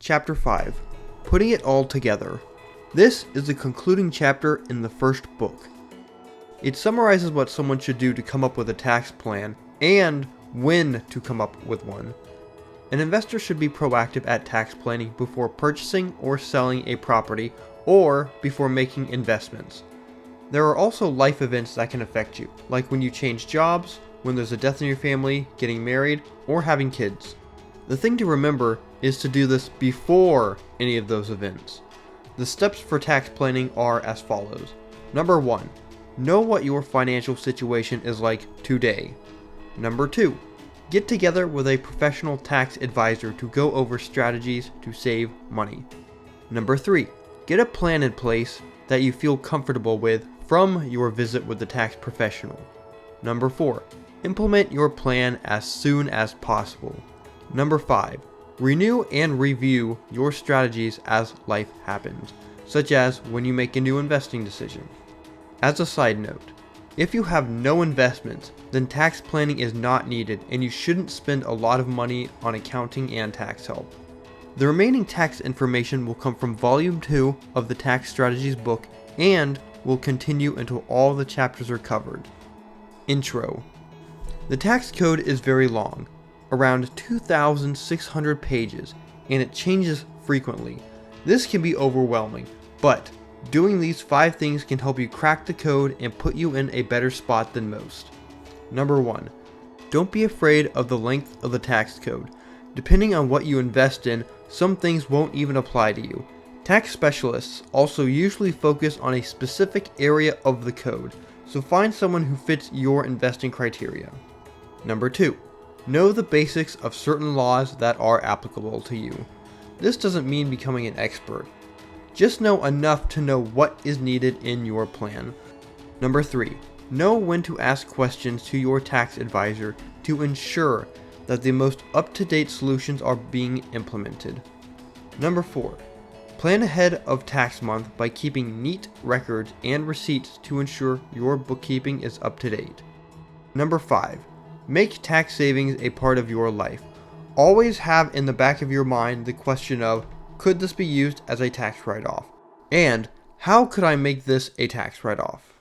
Chapter 5, Putting It All Together. This is the concluding chapter in the first book. It summarizes what someone should do to come up with a tax plan and when to come up with one. An investor should be proactive at tax planning before purchasing or selling a property or before making investments. There are also life events that can affect you, like when you change jobs, when there's a death in your family, getting married, or having kids. The thing to remember is to do this before any of those events. The steps for tax planning are as follows. Number 1. Know what your financial situation is like today. Number 2. Get together with a professional tax advisor to go over strategies to save money. Number 3. Get a plan in place that you feel comfortable with from your visit with the tax professional. Number 4. Implement your plan as soon as possible. Number 5. Renew and review your strategies as life happens, such as when you make a new investing decision. As a side note, if you have no investments, then tax planning is not needed and you shouldn't spend a lot of money on accounting and tax help. The remaining tax information will come from Volume 2 of the Tax Strategies book and will continue until all the chapters are covered. Intro. The tax code is very long, around 2,600 pages, and it changes frequently. This can be overwhelming, but doing these 5 things can help you crack the code and put you in a better spot than most. Number 1. Don't be afraid of the length of the tax code. Depending on what you invest in, some things won't even apply to you. Tax specialists also usually focus on a specific area of the code, so find someone who fits your investing criteria. Number 2. Know the basics of certain laws that are applicable to you. This doesn't mean becoming an expert. Just know enough to know what is needed in your plan. Number 3. Know when to ask questions to your tax advisor to ensure that the most up-to-date solutions are being implemented. Number 4. Plan ahead of tax month by keeping neat records and receipts to ensure your bookkeeping is up to date. Number 5. Make tax savings a part of your life. Always have in the back of your mind the question of, could this be used as a tax write-off? And how could I make this a tax write-off?